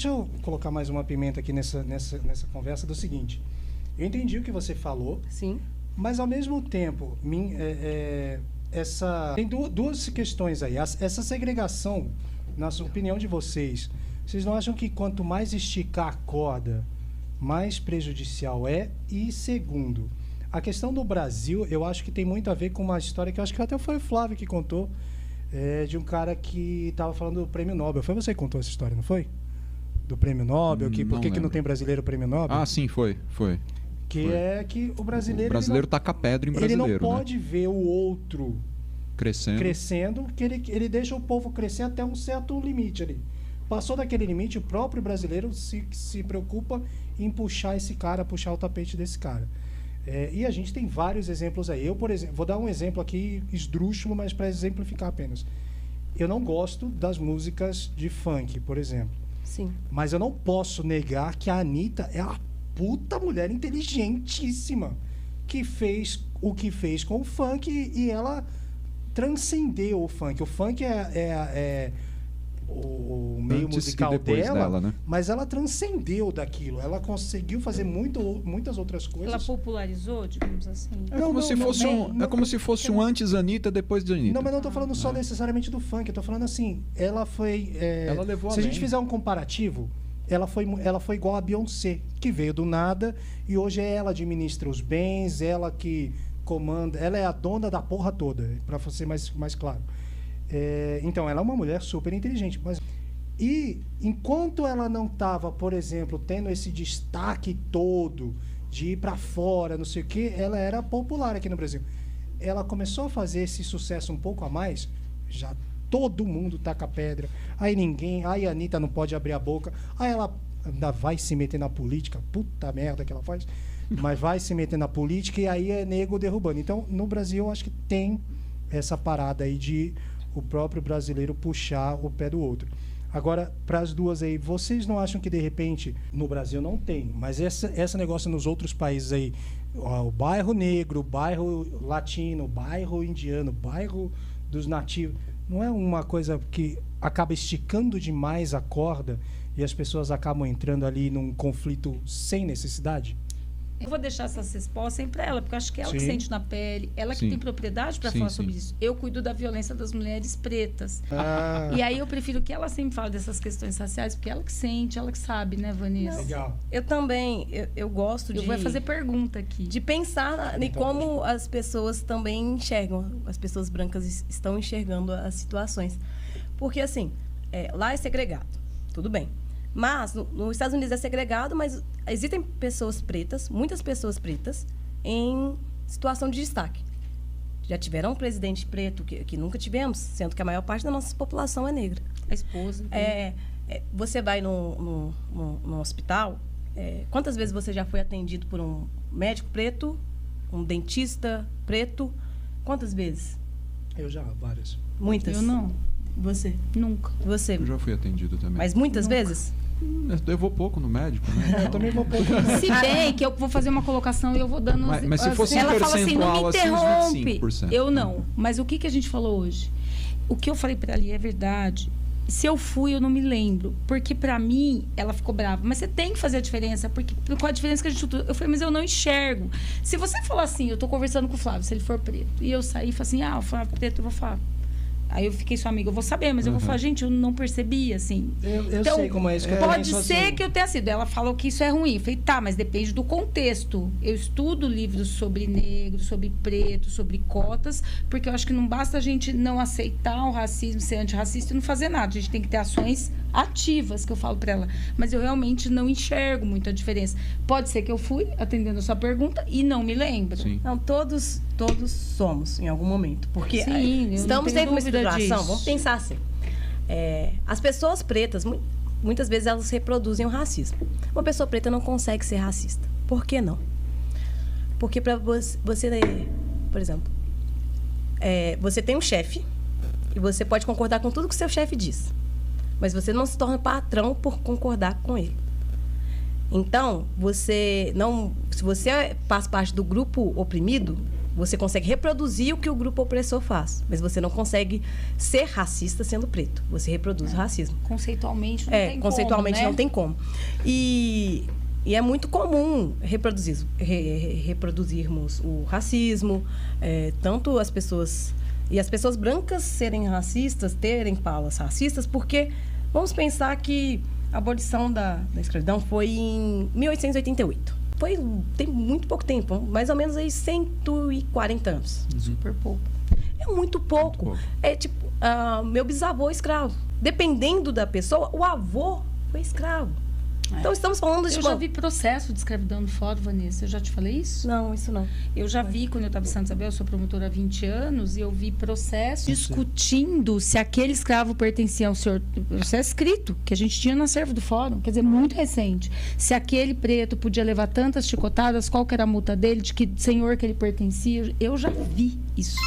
deixa eu colocar mais uma pimenta aqui nessa conversa do seguinte. Eu entendi o que você falou. Sim. Mas, ao mesmo tempo, tem duas questões aí. Essa segregação, na opinião de vocês não acham que quanto mais esticar a corda, mais prejudicial é? E, segundo, a questão do Brasil, eu acho que tem muito a ver com uma história que eu acho que até foi o Flávio que contou, de um cara que estava falando do Prêmio Nobel. Foi você que contou essa história, não foi? Do Prêmio Nobel, por que não tem brasileiro Prêmio Nobel? Ah, sim, foi. É que o brasileiro... O brasileiro taca pedra em brasileiro, ele não pode ver o outro crescendo, que ele deixa o povo crescer até um certo limite ali. Passou daquele limite, o próprio brasileiro se preocupa em puxar esse cara, puxar o tapete desse cara. E a gente tem vários exemplos aí. Eu, por exemplo, vou dar um exemplo aqui esdrúxulo, mas para exemplificar apenas. Eu não gosto das músicas de funk, por exemplo. Sim. Mas eu não posso negar que a Anitta é uma puta mulher inteligentíssima que fez o que fez com o funk e ela transcendeu o funk. O funk é o meio Antes musical e depois dela, né? Mas ela transcendeu daquilo. Ela conseguiu fazer muitas outras coisas. Ela popularizou, digamos assim. É como se fosse um antes Anitta, depois de Anitta. Não, mas não estou falando só necessariamente do funk. Eu estou falando assim, ela foi... ela levou se além. a gente fizer um comparativo, ela foi igual a Beyoncé, que veio do nada e hoje ela administra os bens, ela que comanda, ela é a dona da porra toda, para ser mais claro. Então, ela é uma mulher super inteligente. E enquanto ela não estava, por exemplo, tendo esse destaque todo de ir para fora, não sei o quê, ela era popular aqui no Brasil. Ela começou a fazer esse sucesso um pouco a mais, já todo mundo taca pedra, aí a Anitta não pode abrir a boca, aí ela ainda vai se meter na política, puta merda que ela faz, mas vai se meter na política e aí é nego derrubando. Então, no Brasil, eu acho que tem essa parada aí de o próprio brasileiro puxar o pé do outro. Agora, para as duas aí, vocês não acham que, de repente, no Brasil não tem, mas esse negócio nos outros países aí, o bairro negro, o bairro latino, o bairro indiano, o bairro dos nativos, não é uma coisa que acaba esticando demais a corda e as pessoas acabam entrando ali num conflito sem necessidade? Eu vou deixar essas respostas sempre para ela, porque eu acho que ela que sente na pele, ela que tem propriedade para falar sobre isso. Eu cuido da violência das mulheres pretas. E aí eu prefiro que ela sempre fale dessas questões raciais, porque ela que sente, ela que sabe, né, Vanessa? Legal. Eu também, eu gosto de... Eu vou fazer pergunta aqui. De pensar em como as pessoas também enxergam, as pessoas brancas estão enxergando as situações. Porque, assim, lá é segregado, tudo bem. Mas, nos Estados Unidos é segregado, mas existem pessoas pretas, muitas pessoas pretas, em situação de destaque. Já tiveram um presidente preto, que nunca tivemos, sendo que a maior parte da nossa população é negra. A esposa. Você vai num hospital, quantas vezes você já foi atendido por um médico preto, um dentista preto? Quantas vezes? Eu já, várias. Muitas? Eu não. Você? Nunca. Você? Eu já fui atendido também. Mas muitas vezes? Eu vou pouco no médico, né? Eu também vou pouco. Se bem que eu vou fazer uma colocação e eu vou dando... Mas se fosse ela um fala assim, não me percentual, interrompe. Uns 25%. Eu não. Mas o que a gente falou hoje? O que eu falei pra ela ali é verdade. Se eu fui, eu não me lembro. Porque pra mim, ela ficou brava. Mas você tem que fazer a diferença. Porque qual a diferença que a gente... Eu falei, mas eu não enxergo. Se você falar assim, eu tô conversando com o Flávio, se ele for preto. E eu sair e falar assim, o Flávio preto, eu vou falar... Aí eu fiquei sua amiga, eu vou saber, mas eu vou falar, gente, eu não percebi, assim. Eu então, sei como é isso. Que pode ser assim. que eu tenha sido. Ela falou que isso é ruim. Eu falei, tá, mas depende do contexto. Eu estudo livros sobre negro, sobre preto, sobre cotas, porque eu acho que não basta a gente não aceitar o racismo, ser antirracista e não fazer nada. A gente tem que ter ações ativas, que eu falo pra ela. Mas eu realmente não enxergo muito a diferença. Pode ser que eu fui atendendo a sua pergunta e não me lembro. Sim. Não, todos somos, em algum momento. Porque Sim, estamos dentro de uma situação. disso. Vamos pensar assim. As pessoas pretas, muitas vezes, elas reproduzem o racismo. Uma pessoa preta não consegue ser racista. Por que não? Porque para você, por exemplo, você tem um chefe e você pode concordar com tudo que o seu chefe diz. Mas você não se torna patrão por concordar com ele. Então, se você faz parte do grupo oprimido, Você consegue reproduzir o que o grupo opressor faz, mas você não consegue ser racista sendo preto. Você reproduz o racismo. Conceitualmente não tem como, conceitualmente né? não tem como. E é muito comum reproduzirmos o racismo, tanto as pessoas... E as pessoas brancas serem racistas, terem falas racistas, porque vamos pensar que a abolição da escravidão foi em 1888. Tem muito pouco tempo, mais ou menos aí 140 anos. Super pouco. É muito pouco. É tipo, meu bisavô escravo. Dependendo da pessoa, o avô foi escravo. Então, estamos falando de... Eu já vi processo de escravidão no fórum, Vanessa. Eu já te falei isso? Não, isso não. Eu já vi, quando eu estava em Santa Isabel, eu sou promotora há 20 anos, e eu vi processo discutindo se aquele escravo pertencia ao senhor... Processo escrito, que a gente tinha no acervo do fórum, quer dizer, muito recente. Se aquele preto podia levar tantas chicotadas, qual que era a multa dele, de que senhor que ele pertencia. Eu já vi isso.